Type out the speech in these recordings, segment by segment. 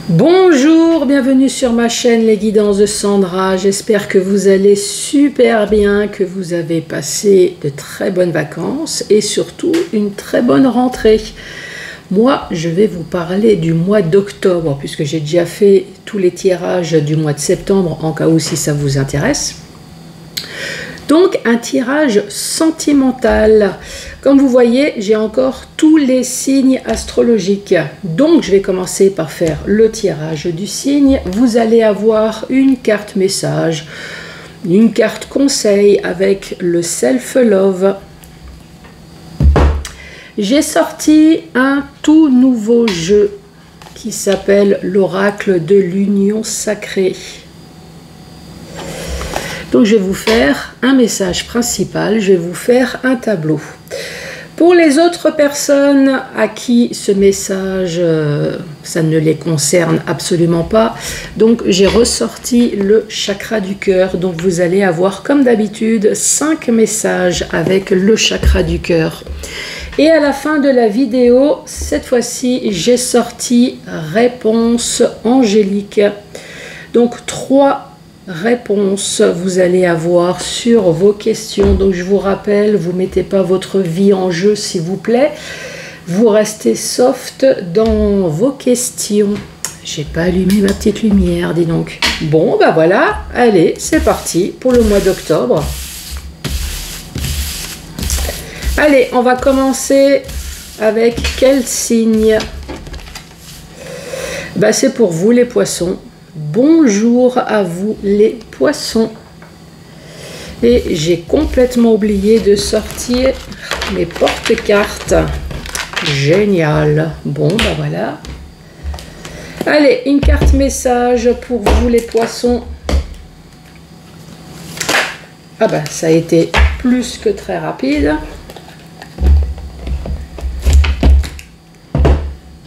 Bonjour, bienvenue sur ma chaîne Les Guidances de Sandra. J'espère que vous allez super bien, que vous avez passé de très bonnes vacances et surtout une très bonne rentrée. Moi, je vais vous parler du mois d'octobre puisque j'ai déjà fait tous les tirages du mois de septembre en cas où si ça vous intéresse. Donc un tirage sentimental. Comme vous voyez, j'ai encore tous les signes astrologiques. Donc je vais commencer par faire le tirage du signe. Vous allez avoir une carte message, une carte conseil avec le self-love. J'ai sorti un tout nouveau jeu qui s'appelle l'oracle de l'union sacrée. Donc je vais vous faire un message principal, je vais vous faire un tableau. Pour les autres personnes à qui ce message, ça ne les concerne absolument pas, donc j'ai ressorti le chakra du cœur. Donc vous allez avoir comme d'habitude 5 messages avec le chakra du cœur. Et à la fin de la vidéo, cette fois-ci, j'ai sorti réponse angélique. Donc 3 réponses vous allez avoir sur vos questions. Donc je vous rappelle, vous mettez pas votre vie en jeu s'il vous plaît, vous restez soft dans vos questions. J'ai pas allumé ma petite lumière, dis donc. Bon bah voilà, allez c'est parti pour le mois d'octobre. Allez, on va commencer avec quel signe? Bah c'est pour vous les poissons. Bonjour à vous les poissons. Et j'ai complètement oublié de sortir mes porte-cartes. Génial. Bon, bah voilà. Allez, une carte message pour vous les poissons. Ah bah, ça a été plus que très rapide.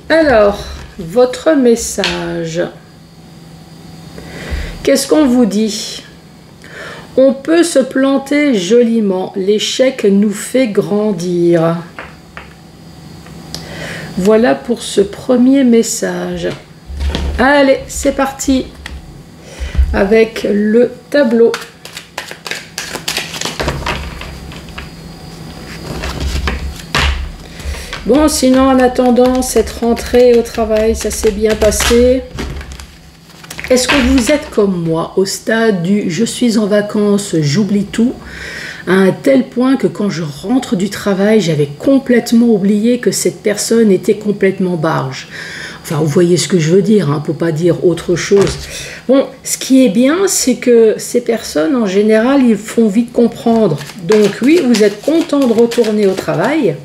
Alors, votre message. Qu'est-ce qu'on vous dit? On peut se planter joliment. L'échec nous fait grandir. Voilà pour ce premier message. Allez, c'est parti avec le tableau. Bon, sinon, en attendant, cette rentrée au travail, ça s'est bien passé. Est-ce que vous êtes comme moi au stade du « je suis en vacances, j'oublie tout » à un tel point que quand je rentre du travail, j'avais complètement oublié que cette personne était complètement barge. Enfin, vous voyez ce que je veux dire, hein, pour pas dire autre chose. Bon, ce qui est bien, c'est que ces personnes, en général, ils font vite comprendre. Donc oui, vous êtes content de retourner au travail,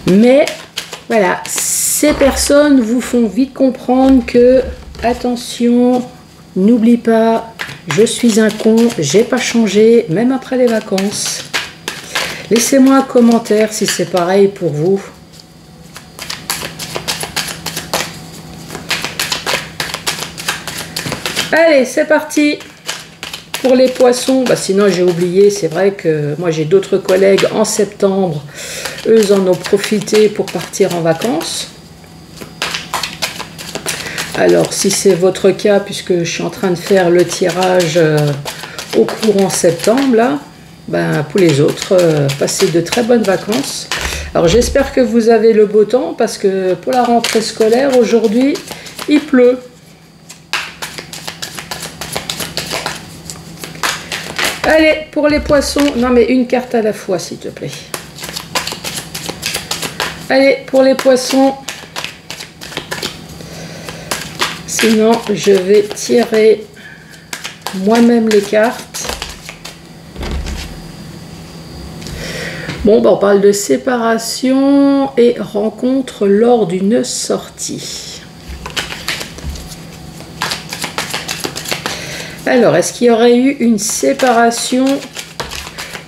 mais voilà, ces personnes vous font vite comprendre que, attention, n'oublie pas, je suis un con, j'ai pas changé, même après les vacances. Laissez-moi un commentaire si c'est pareil pour vous. Allez, c'est parti pour les poissons. Bah, sinon, j'ai oublié, c'est vrai que moi j'ai d'autres collègues en septembre. Eux en ont profité pour partir en vacances. Alors, si c'est votre cas, puisque je suis en train de faire le tirage au courant septembre, là, ben, pour les autres, passez de très bonnes vacances. Alors, j'espère que vous avez le beau temps, parce que pour la rentrée scolaire, aujourd'hui, il pleut. Allez, pour les poissons, non mais une carte à la fois, s'il te plaît. Allez, pour les poissons, sinon je vais tirer moi-même les cartes. Bon, bah, on parle de séparation et rencontre lors d'une sortie. Alors, est-ce qu'il y aurait eu une séparation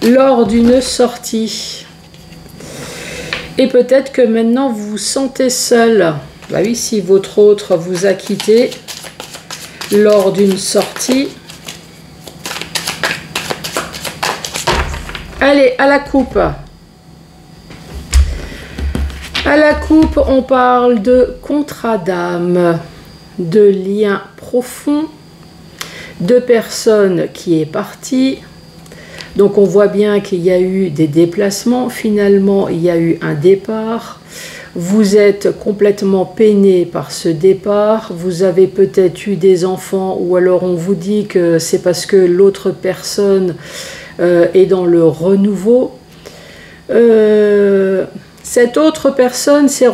lors d'une sortie? Et peut-être que maintenant vous vous sentez seul. Bah oui, si votre autre vous a quitté lors d'une sortie. Allez, à la coupe. À la coupe, on parle de contrat d'âme, de liens profonds, de personnes qui est partie. Donc on voit bien qu'il y a eu des déplacements, finalement il y a eu un départ. Vous êtes complètement peiné par ce départ, vous avez peut-être eu des enfants ou alors on vous dit que c'est parce que l'autre personne est dans le renouveau. Cette autre personne s'est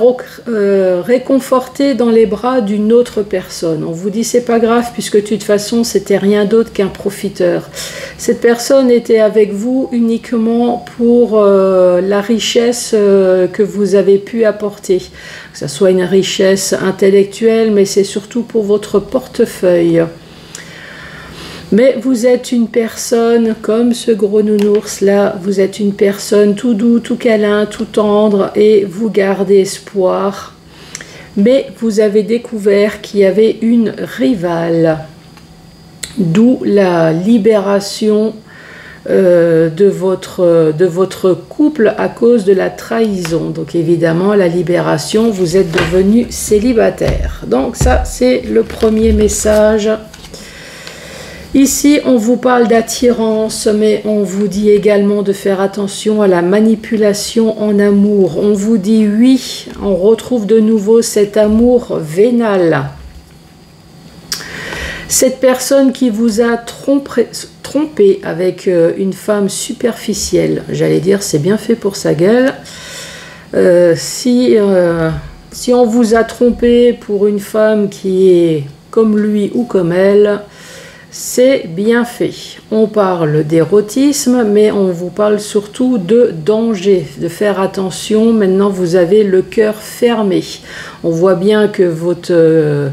réconfortée dans les bras d'une autre personne. On vous dit c'est pas grave puisque de toute façon c'était rien d'autre qu'un profiteur. Cette personne était avec vous uniquement pour la richesse que vous avez pu apporter. Que ce soit une richesse intellectuelle, mais c'est surtout pour votre portefeuille. Mais vous êtes une personne comme ce gros nounours là, vous êtes une personne tout doux, tout câlin, tout tendre et vous gardez espoir. Mais vous avez découvert qu'il y avait une rivale, d'où la libération de votre couple à cause de la trahison. Donc évidemment la libération, vous êtes devenu célibataire. Donc ça c'est le premier message. Ici, on vous parle d'attirance, mais on vous dit également de faire attention à la manipulation en amour. On vous dit oui, on retrouve de nouveau cet amour vénal. Cette personne qui vous a trompé avec une femme superficielle, j'allais dire c'est bien fait pour sa gueule. Si on vous a trompé pour une femme qui est comme lui ou comme elle, c'est bien fait. On parle d'érotisme, mais on vous parle surtout de danger, de faire attention. Maintenant, vous avez le cœur fermé. On voit bien que votre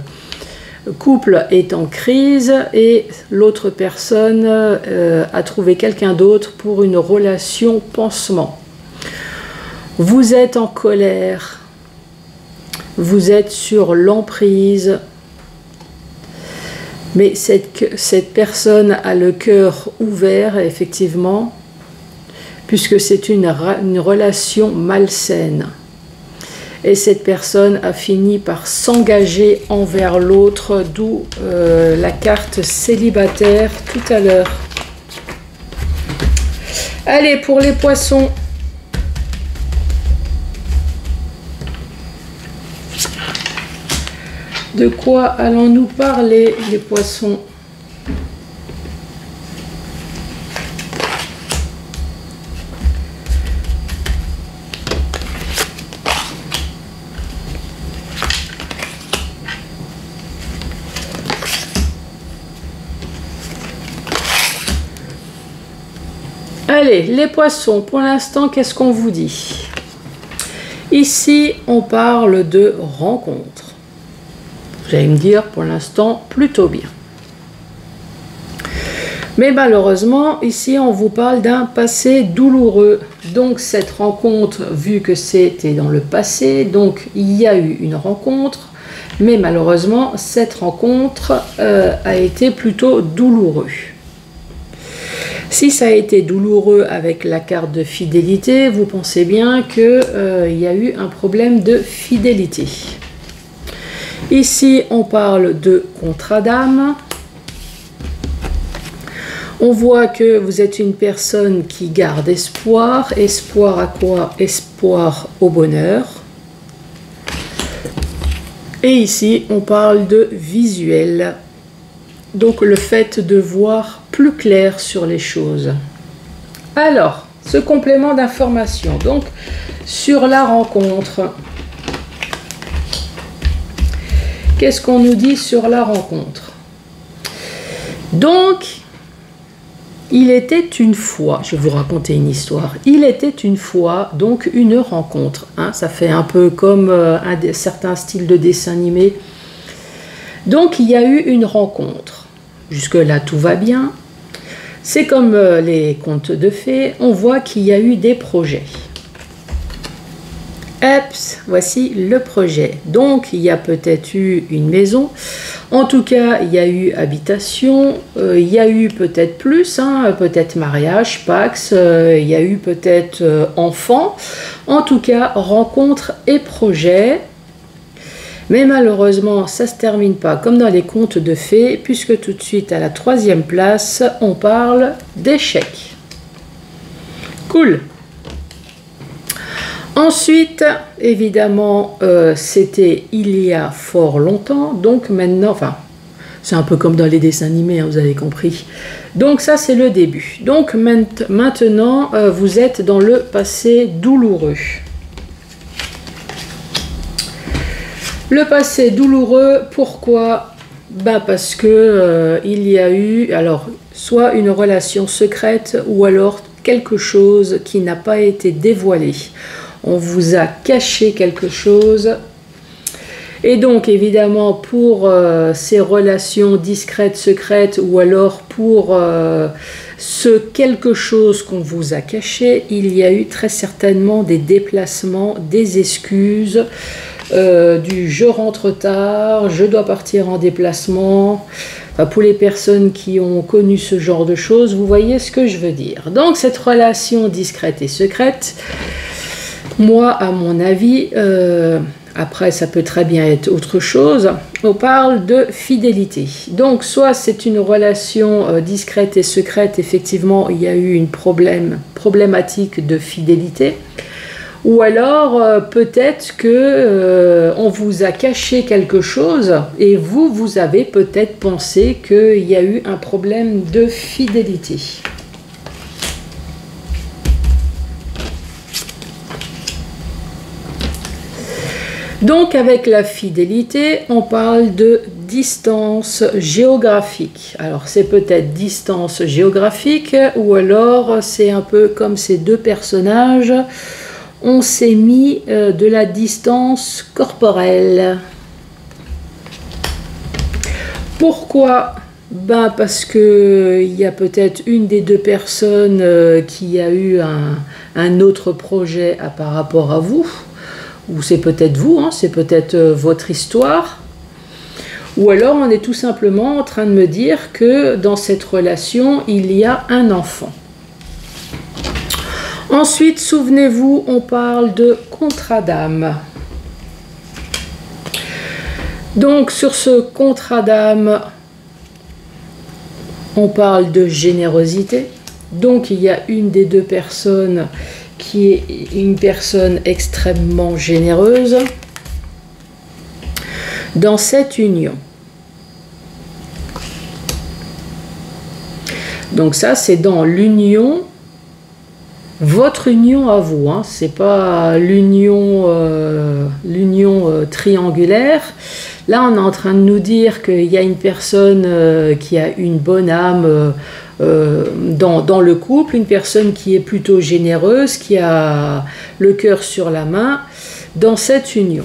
couple est en crise et l'autre personne a trouvé quelqu'un d'autre pour une relation pansement. Vous êtes en colère. Vous êtes sur l'emprise. Mais cette personne a le cœur ouvert, effectivement, puisque c'est une relation malsaine. Et cette personne a fini par s'engager envers l'autre, d'où la carte célibataire tout à l'heure. Allez, pour les poissons. De quoi allons-nous parler, les poissons? Allez, les poissons, pour l'instant, qu'est-ce qu'on vous dit? Ici, on parle de rencontre. Vous allez me dire, pour l'instant, plutôt bien. Mais malheureusement, ici, on vous parle d'un passé douloureux. Donc, cette rencontre, vu que c'était dans le passé, donc il y a eu une rencontre, mais malheureusement, cette rencontre a été plutôt douloureuse. Si ça a été douloureux avec la carte de fidélité, vous pensez bien qu'il y a eu un problème de fidélité. Ici, on parle de contrat d'âme. On voit que vous êtes une personne qui garde espoir. Espoir à quoi? Espoir au bonheur. Et ici, on parle de visuel. Donc, le fait de voir plus clair sur les choses. Alors, ce complément d'information. Donc, sur la rencontre. Qu'est-ce qu'on nous dit sur la rencontre? Donc, il était une fois, je vais vous raconter une histoire, il était une fois donc une rencontre. Hein, ça fait un peu comme un certain style de dessin animé. Donc, il y a eu une rencontre. Jusque-là, tout va bien. C'est comme les contes de fées, on voit qu'il y a eu des projets. Eps, voici le projet. Donc, il y a peut-être eu une maison. En tout cas, il y a eu habitation. Il y a eu peut-être plus, hein, peut-être mariage, Pax. Il y a eu peut-être enfant. En tout cas, rencontre et projet. Mais malheureusement, ça ne se termine pas comme dans les contes de fées, puisque tout de suite, à la 3e place, on parle d'échec. Cool. Ensuite, évidemment, c'était il y a fort longtemps, donc maintenant, enfin, c'est un peu comme dans les dessins animés, hein, vous avez compris. Donc ça, c'est le début. Donc maintenant, vous êtes dans le passé douloureux. Le passé douloureux, pourquoi? Ben parce que il y a eu, alors, soit une relation secrète, ou alors quelque chose qui n'a pas été dévoilé. On vous a caché quelque chose. Et donc, évidemment, pour ces relations discrètes, secrètes, ou alors pour ce quelque chose qu'on vous a caché, il y a eu très certainement des déplacements, des excuses, du je rentre tard, je dois partir en déplacement. Enfin, pour les personnes qui ont connu ce genre de choses, vous voyez ce que je veux dire. Donc, cette relation discrète et secrète, moi, à mon avis, après ça peut très bien être autre chose, on parle de fidélité. Donc soit c'est une relation discrète et secrète, effectivement il y a eu une problématique de fidélité, ou alors peut-être que on vous a caché quelque chose et vous avez peut-être pensé qu'il y a eu un problème de fidélité. Donc avec la fidélité, on parle de distance géographique. Alors c'est peut-être distance géographique, ou alors c'est un peu comme ces deux personnages, on s'est mis de la distance corporelle. Pourquoi? Ben parce que il y a peut-être une des deux personnes qui a eu un autre projet par rapport à vous. Ou c'est peut-être vous, hein, c'est peut-être votre histoire. Ou alors on est tout simplement en train de me dire que dans cette relation, il y a un enfant. Ensuite, souvenez-vous, on parle de contrat d'âme. Donc sur ce contrat d'âme, on parle de générosité. Donc il y a une des deux personnes qui est une personne extrêmement généreuse dans cette union. Donc ça, c'est dans l'union, votre union à vous, hein, c'est pas l'union triangulaire. Là, on est en train de nous dire qu'il y a une personne qui a une bonne âme dans le couple, une personne qui est plutôt généreuse, qui a le cœur sur la main, dans cette union.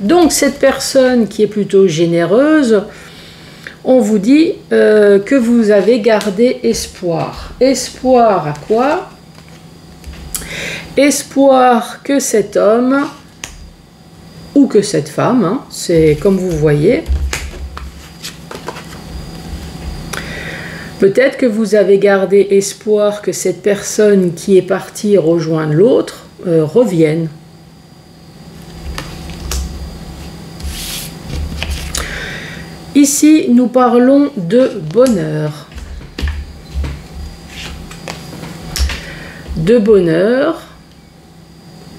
Donc cette personne qui est plutôt généreuse, on vous dit que vous avez gardé espoir. Espoir à quoi? Espoir que cet homme ou que cette femme, hein, c'est comme vous voyez. Peut-être que vous avez gardé espoir que cette personne qui est partie rejoindre l'autre revienne. Ici, nous parlons de bonheur. De bonheur,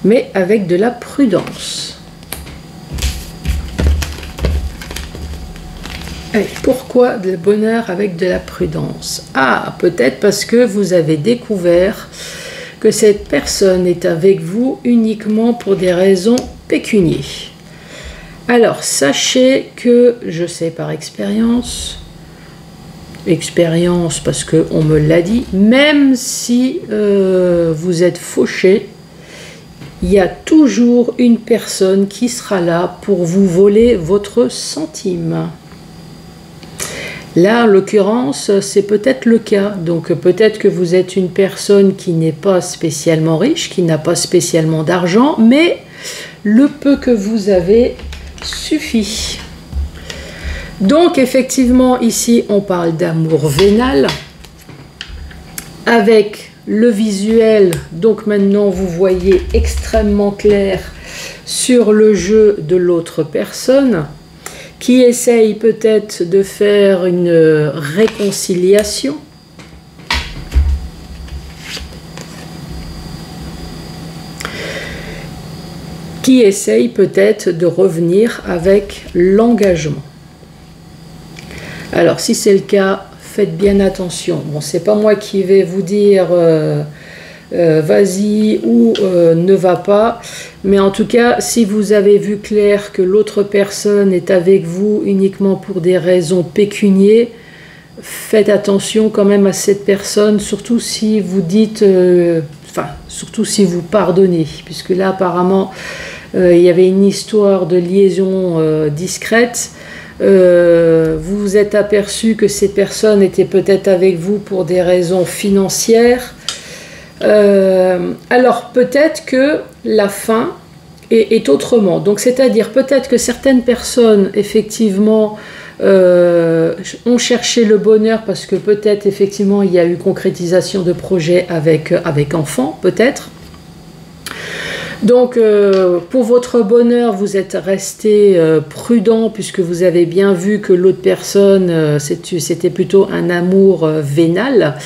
mais avec de la prudence. Et pourquoi le bonheur avec de la prudence? Ah, peut-être parce que vous avez découvert que cette personne est avec vous uniquement pour des raisons pécuniaires. Alors, sachez que, je sais par expérience parce qu'on me l'a dit, même si vous êtes fauché, il y a toujours une personne qui sera là pour vous voler votre centime. Là, en l'occurrence, c'est peut-être le cas. Donc peut-être que vous êtes une personne qui n'est pas spécialement riche, qui n'a pas spécialement d'argent, mais le peu que vous avez suffit. Donc effectivement ici on parle d'amour vénal avec le visuel. Donc maintenant vous voyez extrêmement clair sur le jeu de l'autre personne qui essaye peut-être de faire une réconciliation. Qui essaye peut-être de revenir avec l'engagement. Alors si c'est le cas, faites bien attention. Bon, c'est pas moi qui vais vous dire vas-y ou ne va pas, mais en tout cas, si vous avez vu clair que l'autre personne est avec vous uniquement pour des raisons pécuniaires, faites attention quand même à cette personne, surtout si vous dites, surtout si vous pardonnez, puisque là apparemment il y avait une histoire de liaison discrète. Vous vous êtes aperçu que ces personnes étaient peut-être avec vous pour des raisons financières. Alors peut-être que la fin est autrement. Donc c'est-à-dire peut-être que certaines personnes effectivement ont cherché le bonheur parce que peut-être effectivement il y a eu concrétisation de projets avec enfants, peut-être. Donc pour votre bonheur vous êtes resté prudent puisque vous avez bien vu que l'autre personne c'était plutôt un amour vénal.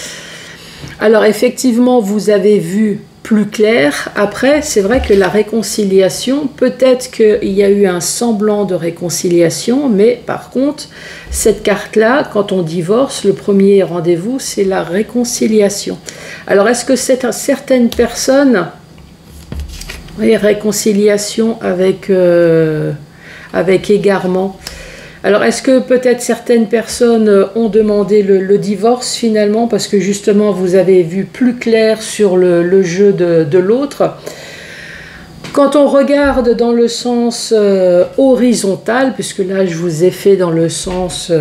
Alors effectivement vous avez vu plus clair. Après c'est vrai que la réconciliation, peut-être qu'il y a eu un semblant de réconciliation, mais par contre cette carte là, quand on divorce, le premier rendez-vous c'est la réconciliation. Alors est-ce que certaines personnes, oui, réconciliation avec égarement. Alors, est-ce que peut-être certaines personnes ont demandé le divorce finalement parce que justement vous avez vu plus clair sur le jeu de l'autre? Quand on regarde dans le sens horizontal, puisque là je vous ai fait dans le sens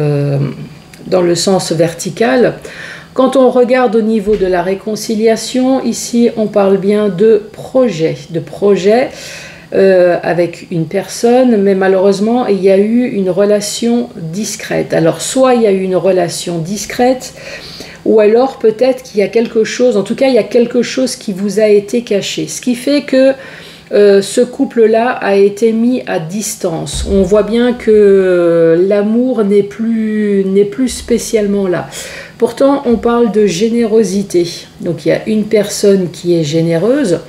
vertical, quand on regarde au niveau de la réconciliation, ici on parle bien de projet avec une personne, mais malheureusement il y a eu une relation discrète. Alors soit il y a eu une relation discrète, ou alors peut-être qu'il y a quelque chose, en tout cas il y a quelque chose qui vous a été caché, ce qui fait que ce couple-là a été mis à distance. On voit bien que l'amour n'est plus spécialement là. Pourtant, on parle de générosité. Donc, il y a une personne qui est généreuse.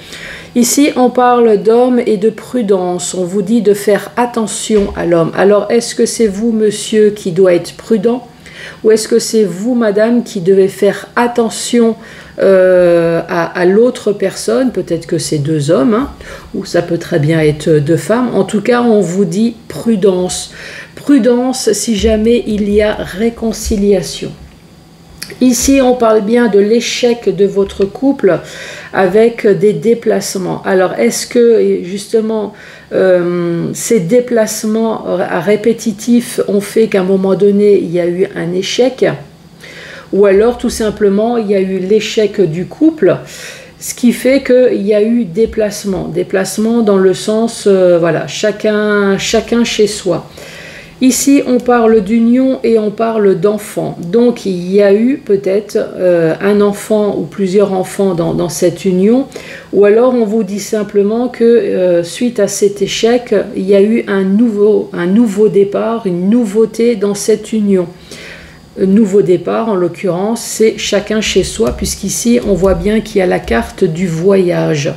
Ici, on parle d'homme et de prudence. On vous dit de faire attention à l'homme. Alors, est-ce que c'est vous, monsieur, qui doit être prudent? Ou est-ce que c'est vous, madame, qui devez faire attention à l'autre personne? Peut-être que c'est deux hommes, hein, ou ça peut très bien être deux femmes. En tout cas, on vous dit prudence. Prudence si jamais il y a réconciliation. Ici, on parle bien de l'échec de votre couple avec des déplacements. Alors, est-ce que justement ces déplacements répétitifs ont fait qu'à un moment donné, il y a eu un échec? Ou alors, tout simplement, il y a eu l'échec du couple, ce qui fait qu'il y a eu déplacement. Déplacement dans le sens, voilà, chacun chez soi. Ici, on parle d'union et on parle d'enfant. Donc, il y a eu peut-être un enfant ou plusieurs enfants dans cette union. Ou alors, on vous dit simplement que suite à cet échec, il y a eu un nouveau départ, une nouveauté dans cette union. Nouveau départ, en l'occurrence, c'est chacun chez soi, puisqu'ici, on voit bien qu'il y a la carte du voyage.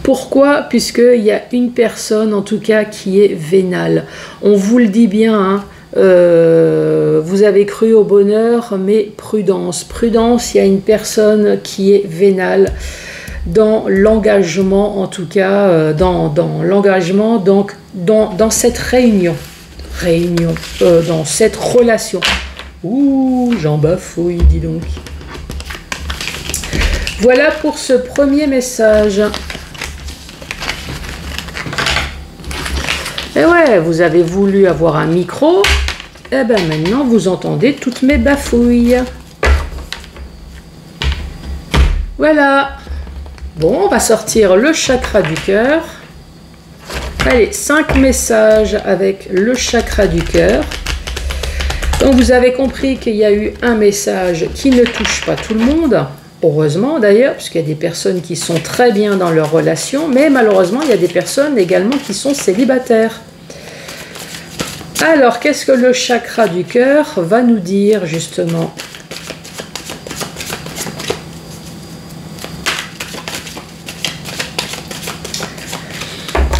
Pourquoi? Puisqu'il y a une personne, en tout cas, qui est vénale. On vous le dit bien, hein, vous avez cru au bonheur, mais prudence. Prudence, il y a une personne qui est vénale dans l'engagement, en tout cas, dans l'engagement, donc dans cette réunion, dans cette relation. Ouh, j'en bafouille, dis donc. Voilà pour ce premier message. Et ouais, vous avez voulu avoir un micro, et ben maintenant vous entendez toutes mes bafouilles. Voilà. Bon, on va sortir le chakra du cœur. Allez, 5 messages avec le chakra du cœur. Donc vous avez compris qu'il y a eu un message qui ne touche pas tout le monde. Heureusement d'ailleurs, puisqu'il y a des personnes qui sont très bien dans leur relation, mais malheureusement il y a des personnes également qui sont célibataires. Alors, qu'est-ce que le chakra du cœur va nous dire justement ?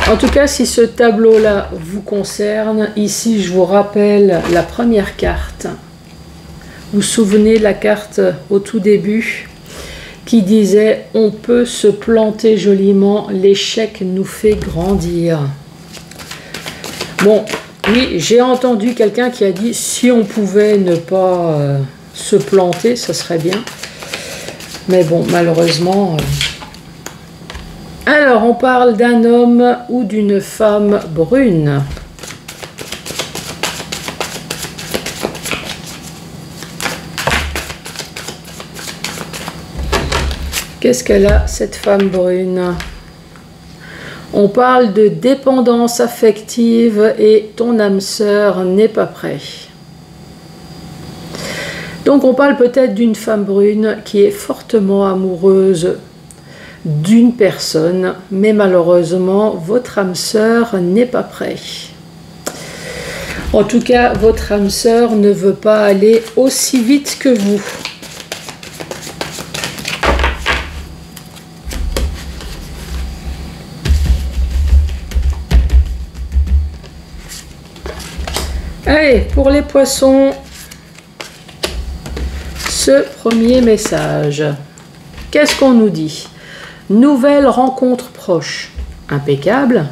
En tout cas, si ce tableau-là vous concerne, ici je vous rappelle la première carte. Vous vous souvenez de la carte au tout début qui disait « On peut se planter joliment, l'échec nous fait grandir ». Bon, oui, j'ai entendu quelqu'un qui a dit « Si on pouvait ne pas se planter, ça serait bien ». Mais bon, malheureusement... Alors, on parle d'un homme ou d'une femme brune. Qu'est-ce qu'elle a, cette femme brune? On parle de dépendance affective et ton âme sœur n'est pas prêt. Donc, on parle peut-être d'une femme brune qui est fortement amoureuse d'une personne, mais malheureusement, votre âme sœur n'est pas prêt. En tout cas, votre âme sœur ne veut pas aller aussi vite que vous. Allez, pour les poissons, ce premier message. Qu'est-ce qu'on nous dit ? Nouvelle rencontre proche, impeccable.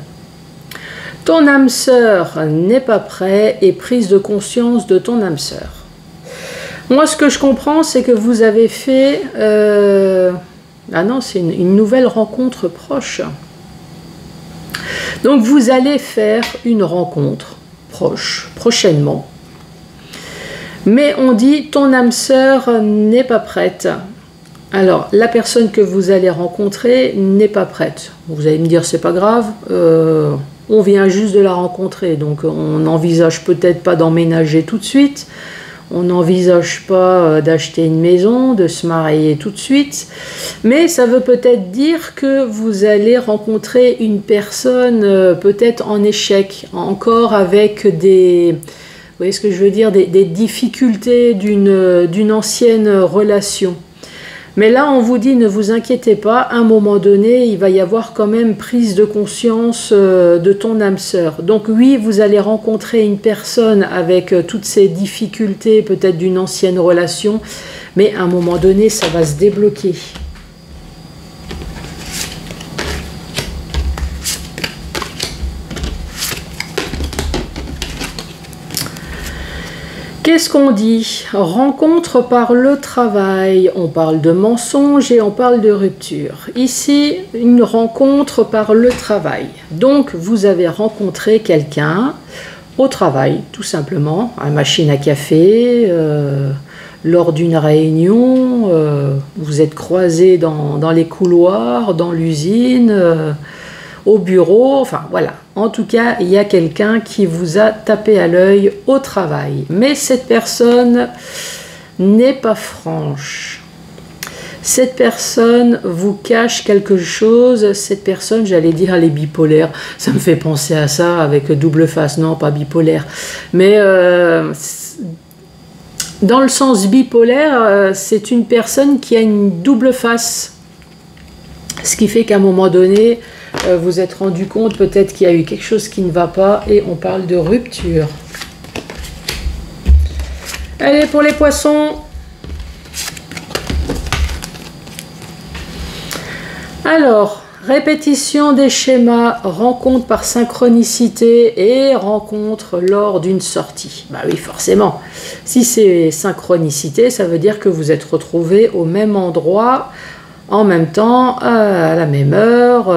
Ton âme sœur n'est pas prêt et prise de conscience de ton âme sœur. Moi, ce que je comprends, c'est que vous avez fait... Ah non, c'est une nouvelle rencontre proche. Donc, vous allez faire une rencontre proche, prochainement. Mais on dit, ton âme sœur n'est pas prête. Alors, la personne que vous allez rencontrer n'est pas prête. Vous allez me dire, c'est pas grave, on vient juste de la rencontrer, donc on n'envisage peut-être pas d'emménager tout de suite, on n'envisage pas d'acheter une maison, de se marier tout de suite, mais ça veut peut-être dire que vous allez rencontrer une personne peut-être en échec, encore avec des... Vous voyez ce que je veux dire, des difficultés d'une ancienne relation. Mais là, on vous dit, ne vous inquiétez pas, à un moment donné, il va y avoir quand même prise de conscience de ton âme sœur. Donc oui, vous allez rencontrer une personne avec toutes ces difficultés, peut-être d'une ancienne relation, mais à un moment donné, ça va se débloquer. Qu'est-ce qu'on dit? Rencontre par le travail. On parle de mensonge et on parle de rupture. Ici, une rencontre par le travail. Donc, vous avez rencontré quelqu'un au travail, tout simplement, à la machine à café, lors d'une réunion, vous êtes croisés dans les couloirs, dans l'usine, au bureau, enfin voilà. En tout cas, il y a quelqu'un qui vous a tapé à l'œil au travail. Mais cette personne n'est pas franche. Cette personne vous cache quelque chose. Cette personne, j'allais dire, elle est bipolaire. Ça me fait penser à ça avec double face. Non, pas bipolaire. Mais dans le sens bipolaire, c'est une personne qui a une double face. Ce qui fait qu'à un moment donné, vous êtes rendu compte peut-être qu'il y a eu quelque chose qui ne va pas et on parle de rupture. Allez, pour les poissons. Alors, répétition des schémas, rencontre par synchronicité et rencontre lors d'une sortie. Bah oui, forcément. Si c'est synchronicité, ça veut dire que vous êtes retrouvés au même endroit, en même temps, à la même heure.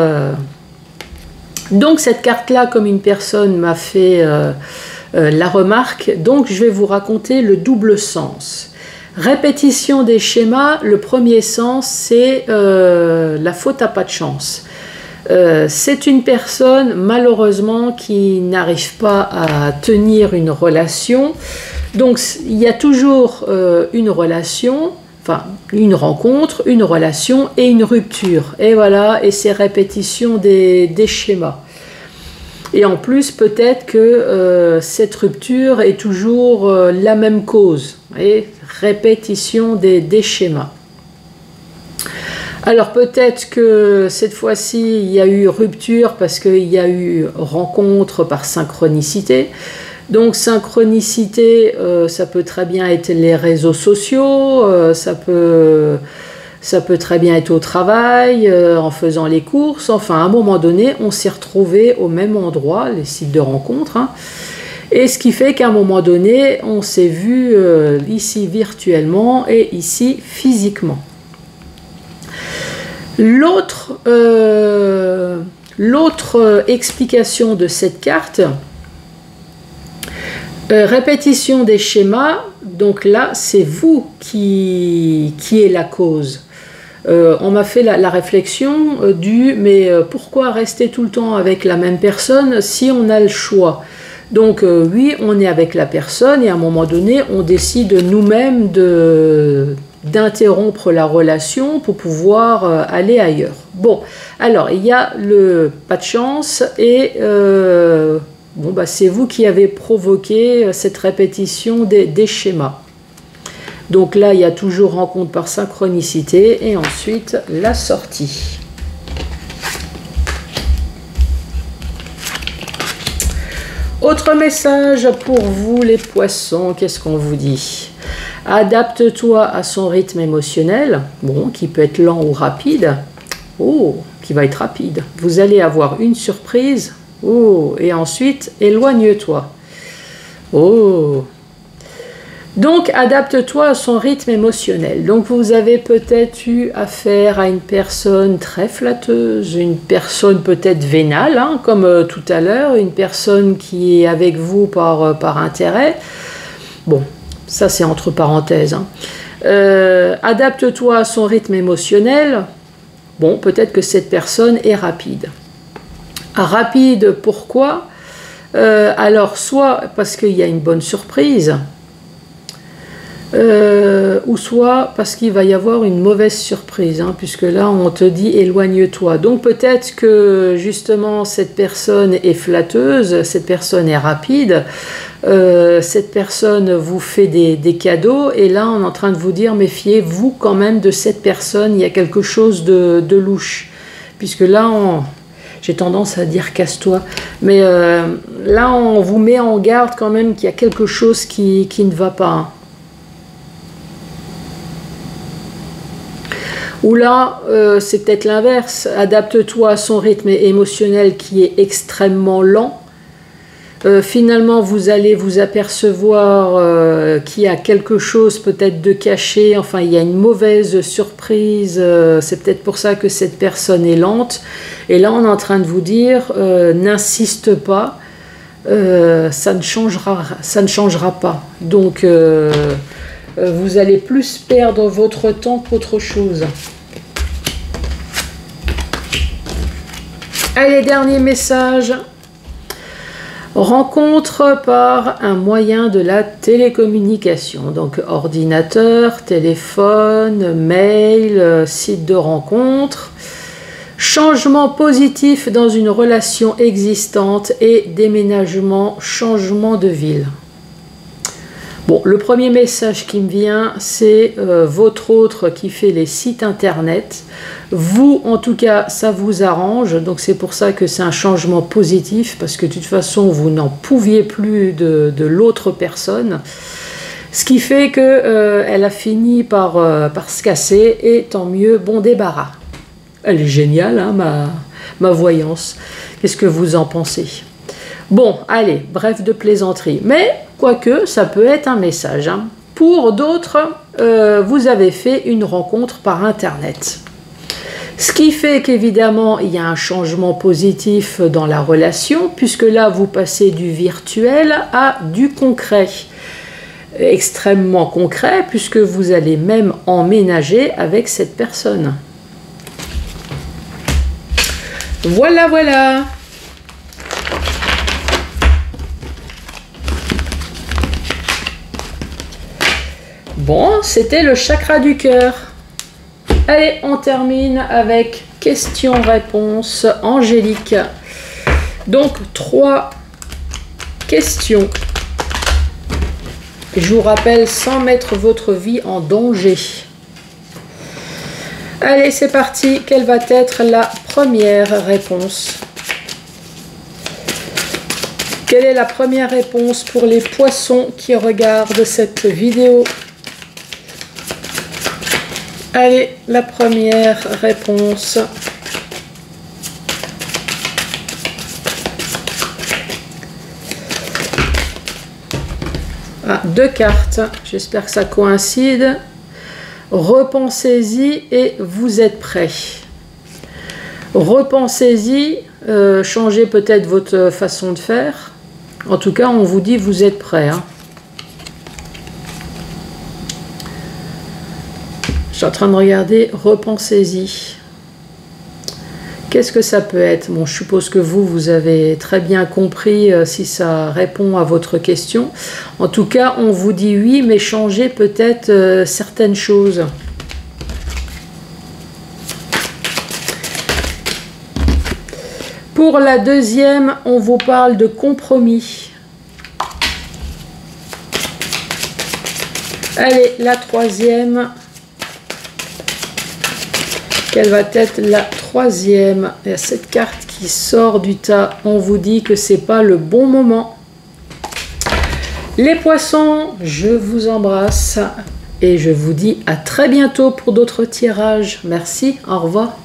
Donc cette carte-là, comme une personne m'a fait la remarque, donc je vais vous raconter le double sens. Répétition des schémas, le premier sens, c'est la faute à pas de chance. C'est une personne malheureusement qui n'arrive pas à tenir une relation. Donc il y a toujours une relation, enfin une rencontre, une relation et une rupture. Et voilà, et c'est répétition des schémas. Et en plus, peut-être que cette rupture est toujours la même cause. Et répétition des schémas. Alors peut-être que cette fois-ci, il y a eu rupture parce qu'il y a eu rencontre par synchronicité. Donc synchronicité, ça peut très bien être les réseaux sociaux, ça peut très bien être au travail, en faisant les courses. Enfin, à un moment donné, on s'est retrouvés au même endroit, les sites de rencontre. Hein. Et ce qui fait qu'à un moment donné, on s'est vu ici virtuellement et ici physiquement. L'autre explication de cette carte, répétition des schémas, donc là, c'est vous qui est la cause. On m'a fait la réflexion mais pourquoi rester tout le temps avec la même personne si on a le choix? Donc oui, on est avec la personne et à un moment donné, on décide nous-mêmes d'interrompre la relation pour pouvoir aller ailleurs. Bon, alors il y a le pas de chance et bon, bah, c'est vous qui avez provoqué cette répétition des schémas. Donc là, il y a toujours rencontre par synchronicité et ensuite la sortie. Autre message pour vous les poissons, qu'est-ce qu'on vous dit? Adapte-toi à son rythme émotionnel, bon, qui peut être lent ou rapide. Oh, qui va être rapide. Vous allez avoir une surprise. Oh, et ensuite, éloigne-toi. Oh. Donc, adapte-toi à son rythme émotionnel. Donc, vous avez peut-être eu affaire à une personne très flatteuse, une personne peut-être vénale, hein, comme tout à l'heure, une personne qui est avec vous par intérêt. Bon, ça c'est entre parenthèses. Hein. Adapte-toi à son rythme émotionnel. Bon, peut-être que cette personne est rapide. Rapide, pourquoi? Alors, soit parce qu'il y a une bonne surprise, ou soit parce qu'il va y avoir une mauvaise surprise, hein, puisque là on te dit éloigne-toi. Donc peut-être que justement cette personne est flatteuse, cette personne est rapide, cette personne vous fait des cadeaux et là on est en train de vous dire méfiez-vous quand même de cette personne, il y a quelque chose de louche, puisque là j'ai tendance à dire casse-toi, mais là on vous met en garde quand même qu'il y a quelque chose qui ne va pas. Hein. Ou là, c'est peut-être l'inverse. Adapte-toi à son rythme émotionnel qui est extrêmement lent. Finalement, vous allez vous apercevoir qu'il y a quelque chose peut-être de caché. Enfin, il y a une mauvaise surprise. C'est peut-être pour ça que cette personne est lente. Et là, on est en train de vous dire, n'insiste pas. Ça ne changera pas. Donc... vous allez plus perdre votre temps qu'autre chose. Allez, dernier message. Rencontre par un moyen de la télécommunication. Donc ordinateur, téléphone, mail, site de rencontre. Changement positif dans une relation existante et déménagement, changement de ville. Bon, le premier message qui me vient, c'est votre autre qui fait les sites internet. Vous, en tout cas, ça vous arrange. Donc c'est pour ça que c'est un changement positif, parce que de toute façon, vous n'en pouviez plus de l'autre personne. Ce qui fait qu'elle a fini par se casser, et tant mieux, bon débarras. Elle est géniale, hein, ma voyance. Qu'est-ce que vous en pensez? Bon, allez, bref de plaisanterie. Mais... quoique, ça peut être un message. Hein. Pour d'autres, vous avez fait une rencontre par Internet. Ce qui fait qu'évidemment, il y a un changement positif dans la relation, puisque là, vous passez du virtuel à du concret. Extrêmement concret, puisque vous allez même emménager avec cette personne. Voilà, voilà. Bon, c'était le chakra du cœur. Allez, on termine avec questions-réponses angéliques. Donc, 3 questions. Je vous rappelle, sans mettre votre vie en danger. Allez, c'est parti. Quelle va être la première réponse? Quelle est la première réponse pour les poissons qui regardent cette vidéo? Allez, la première réponse. Ah, 2 cartes. J'espère que ça coïncide. Repensez-y et vous êtes prêts. Repensez-y, changez peut-être votre façon de faire. En tout cas, on vous dit vous êtes prêts. Hein. Je suis en train de regarder, repensez-y. Qu'est-ce que ça peut être? Bon, je suppose que vous avez très bien compris si ça répond à votre question. En tout cas, on vous dit oui, mais changez peut-être certaines choses. Pour la deuxième, on vous parle de compromis. Allez, la troisième. Quelle va être la troisième? Il y a cette carte qui sort du tas. On vous dit que c'est pas le bon moment. Les poissons, je vous embrasse et je vous dis à très bientôt pour d'autres tirages. Merci, au revoir.